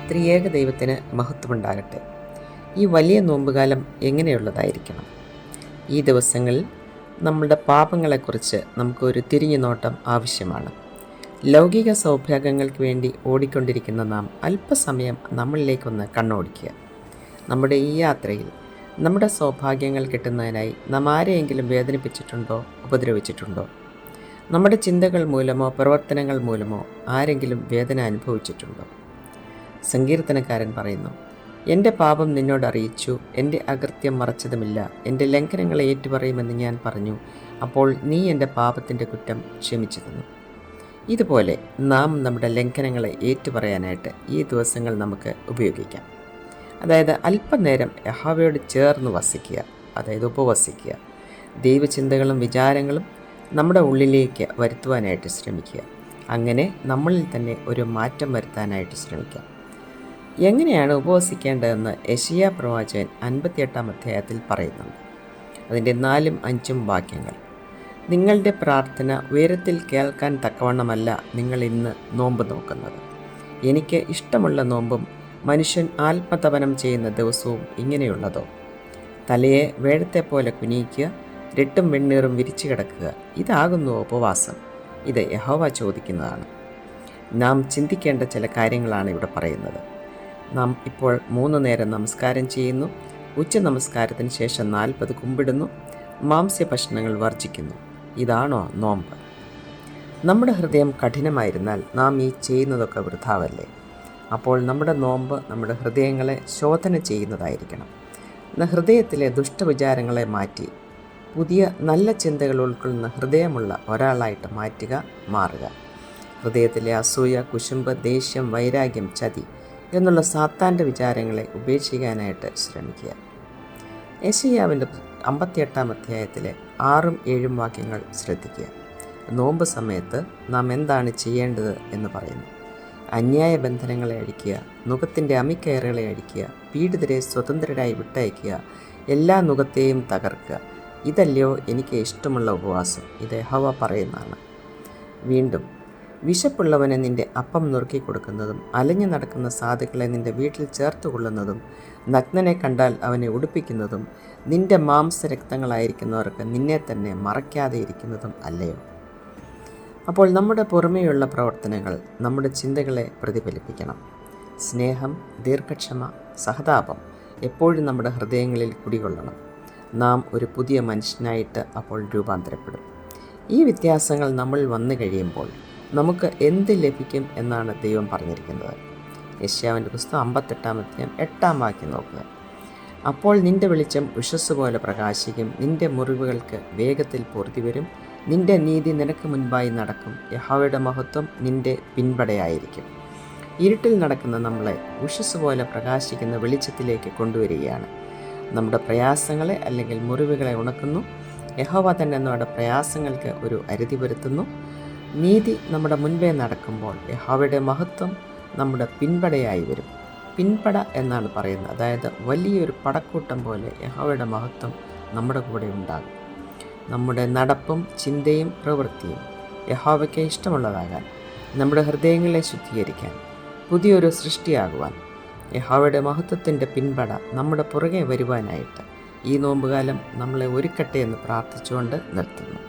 ത്രിയേക ദൈവത്തിന് മഹത്വമുണ്ടാകട്ടെ. ഈ വലിയ നോമ്പുകാലം എങ്ങനെയുള്ളതായിരിക്കണം? ഈ ദിവസങ്ങളിൽ നമ്മളുടെ പാപങ്ങളെക്കുറിച്ച് നമുക്കൊരു തിരിഞ്ഞു നോട്ടം ആവശ്യമാണ്. ലൗകിക സൗഭാഗ്യങ്ങൾക്ക് വേണ്ടി ഓടിക്കൊണ്ടിരിക്കുന്ന നാം അല്പസമയം നമ്മളിലേക്കൊന്ന് കണ്ണോടിക്കുക. നമ്മുടെ ഈ യാത്രയിൽ നമ്മുടെ സൗഭാഗ്യങ്ങൾ കിട്ടുന്നതിനായി നാം ആരെയെങ്കിലും വേദനിപ്പിച്ചിട്ടുണ്ടോ, ഉപദ്രവിച്ചിട്ടുണ്ടോ? നമ്മുടെ ചിന്തകൾ മൂലമോ പ്രവർത്തനങ്ങൾ മൂലമോ ആരെങ്കിലും വേദന അനുഭവിച്ചിട്ടുണ്ടോ? സങ്കീർത്തനക്കാരൻ പറയുന്നു, എൻ്റെ പാപം നിന്നോട് അറിയിച്ചു, എൻ്റെ അകൃത്യം മറച്ചതുമില്ല, എൻ്റെ ലംഘനങ്ങളെ ഏറ്റുപറയുമെന്ന് ഞാൻ പറഞ്ഞു, അപ്പോൾ നീ എൻ്റെ പാപത്തിൻ്റെ കുറ്റം ക്ഷമിച്ചു തന്നു. ഇതുപോലെ നാം നമ്മുടെ ലംഘനങ്ങളെ ഏറ്റുപറയാനായിട്ട് ഈ ദിവസങ്ങൾ നമുക്ക് ഉപയോഗിക്കാം. അതായത് അല്പനേരം യഹോവയോട് ചേർന്ന് വസിക്കുക, അതായത് ഉപവസിക്കുക. ദൈവചിന്തകളും വിചാരങ്ങളും നമ്മുടെ ഉള്ളിലേക്ക് വരുത്തുവാനായിട്ട് ശ്രമിക്കുക. അങ്ങനെ നമ്മളിൽ തന്നെ ഒരു മാറ്റം വരുത്താനായിട്ട് ശ്രമിക്കാം. എങ്ങനെയാണ് ഉപവസിക്കേണ്ടതെന്ന് യെശയ്യാ പ്രവാചകൻ 58-ാം അധ്യായത്തിൽ പറയുന്നുണ്ട്. അതിൻ്റെ 4ഉം 5ഉം വാക്യങ്ങൾ: നിങ്ങളുടെ പ്രാർത്ഥന ഉയരത്തിൽ കേൾക്കാൻ തക്കവണ്ണമല്ല നിങ്ങൾ ഇന്ന് നോമ്പ് നോക്കുന്നത്. എനിക്ക് ഇഷ്ടമുള്ള നോമ്പും മനുഷ്യൻ ആത്മതപനം ചെയ്യുന്ന ദിവസവും ഇങ്ങനെയുള്ളതോ? തലയെ വേഴത്തെപ്പോലെ കുനിയിക്കുക, രട്ടും വെണ്ണീറും വിരിച്ചു കിടക്കുക, ഇതാകുന്നു ഉപവാസം? ഇത് യഹോവ ചോദിക്കുന്നതാണ്. നാം ചിന്തിക്കേണ്ട ചില കാര്യങ്ങളാണ് ഇവിടെ പറയുന്നത്. നാം ഇപ്പോൾ 3 നേരം നമസ്കാരം ചെയ്യുന്നു. ഉച്ച നമസ്കാരത്തിന് ശേഷം 40 കുമ്പിടുന്നു. മാംസ്യഭക്ഷണങ്ങൾ വർജിക്കുന്നു. ഇതാണോ നോമ്പ്? നമ്മുടെ ഹൃദയം കഠിനമായിരുന്നാൽ നാം ഈ ചെയ്യുന്നതൊക്കെ വൃഥാവല്ലേ? അപ്പോൾ നമ്മുടെ നോമ്പ് നമ്മുടെ ഹൃദയങ്ങളെ ശോധന ചെയ്യുന്നതായിരിക്കണം. ഹൃദയത്തിലെ ദുഷ്ടവിചാരങ്ങളെ മാറ്റി പുതിയ നല്ല ചിന്തകൾ ഉൾക്കൊള്ളുന്ന ഹൃദയമുള്ള ഒരാളായിട്ട് മാറുക. ഹൃദയത്തിലെ അസൂയ, കുശുമ്പ്, ദേഷ്യം, വൈരാഗ്യം, ചതി എന്നുള്ള സാത്താൻ്റെ വിചാരങ്ങളെ ഉപേക്ഷിക്കാനായിട്ട് ശ്രമിക്കുക. യെശയ്യാവിൻ്റെ 58-ാം അധ്യായത്തിലെ 6ഉം 7ഉം വാക്യങ്ങൾ ശ്രദ്ധിക്കുക. നോമ്പ് സമയത്ത് നാം എന്താണ് ചെയ്യേണ്ടത് എന്ന് പറയുന്നു. അന്യായ ബന്ധനങ്ങളെ അഴിക്കുക, നുകത്തിൻ്റെ അമിക്കയറുകളെ അഴിക്കുക, പീഡിതരെ സ്വതന്ത്രരായി വിട്ടയക്കുക, എല്ലാ നുകത്തെയും തകർക്കുക. ഇതല്ലയോ എനിക്ക് ഇഷ്ടമുള്ള ഉപവാസം? ഇത് യഹോവ പറയുന്നതാണ്. വീണ്ടും, വിശപ്പുള്ളവനെ നിൻ്റെ അപ്പം നുറുക്കി കൊടുക്കുന്നതും അലഞ്ഞു നടക്കുന്ന സാധുക്കളെ നിൻ്റെ വീട്ടിൽ ചേർത്തുകൊള്ളുന്നതും നഗ്നനെ കണ്ടാൽ അവനെ ഉടുപ്പിക്കുന്നതും നിൻ്റെ മാംസരക്തങ്ങളായിരിക്കുന്നവർക്ക് നിന്നെ തന്നെ മറയ്ക്കാതെ ഇരിക്കുന്നതും അല്ലയോ? അപ്പോൾ നമ്മുടെ പുറമേയുള്ള പ്രവർത്തനങ്ങൾ നമ്മുടെ ചിന്തകളെ പ്രതിഫലിപ്പിക്കണം. സ്നേഹം, ദീർഘക്ഷമ, സഹതാപം എപ്പോഴും നമ്മുടെ ഹൃദയങ്ങളിൽ കുടികൊള്ളണം. നാം ഒരു പുതിയ മനുഷ്യനായിട്ട് അപ്പോൾ രൂപാന്തരപ്പെടും. ഈ വ്യത്യാസങ്ങൾ നമ്മൾ വന്നു കഴിയുമ്പോൾ നമുക്ക് എന്ത് ലഭിക്കും എന്നാണ് ദൈവം പറഞ്ഞിരിക്കുന്നത്. യെശയ്യാവിൻ്റെ പുസ്തകം 58-ാം അധ്യായം 8-ാം വാക്യം നോക്കുക. അപ്പോൾ നിൻ്റെ വെളിച്ചം ഉഷസ് പോലെ പ്രകാശിക്കും, നിൻ്റെ മുറിവുകൾക്ക് വേഗത്തിൽ പൂർത്തി വരും, നിൻ്റെ നീതി നിനക്ക് മുൻപായി നടക്കും, യഹോവയുടെ മഹത്വം നിൻ്റെ പിൻപടയായിരിക്കും. ഇരുട്ടിൽ നടക്കുന്ന നമ്മളെ ഉഷസ് പോലെ പ്രകാശിക്കുന്ന വെളിച്ചത്തിലേക്ക് കൊണ്ടുവരികയാണ്. നമ്മുടെ പ്രയാസങ്ങളെ അല്ലെങ്കിൽ മുറിവുകളെ ഉണക്കുന്നു. യഹോവ തന്നെ നമ്മുടെ പ്രയാസങ്ങൾക്ക് ഒരു അറുതി വരുത്തുന്നു. നീതി നമ്മുടെ മുൻപേ നടക്കുമ്പോൾ യഹോവയുടെ മഹത്വം നമ്മുടെ പിൻപടയായി വരും. പിൻപട എന്നാണ് പറയുന്നത്. അതായത് വലിയൊരു പടക്കൂട്ടം പോലെ യഹോവയുടെ മഹത്വം നമ്മുടെ കൂടെ ഉണ്ടാകും. നമ്മുടെ നടപ്പും ചിന്തയും പ്രവൃത്തിയും യഹോവയ്ക്ക് ഇഷ്ടമുള്ളതാകാൻ, നമ്മുടെ ഹൃദയങ്ങളെ ശുദ്ധീകരിക്കാൻ, പുതിയൊരു സൃഷ്ടിയാകുവാൻ, യഹോവയുടെ മഹത്വത്തിൻ്റെ പിൻപട നമ്മുടെ പുറകെ വരുവാനായിട്ട് ഈ നോമ്പുകാലം നമ്മളെ ഒരുക്കട്ടെ എന്ന് പ്രാർത്ഥിച്ചുകൊണ്ട് നിർത്തുന്നു.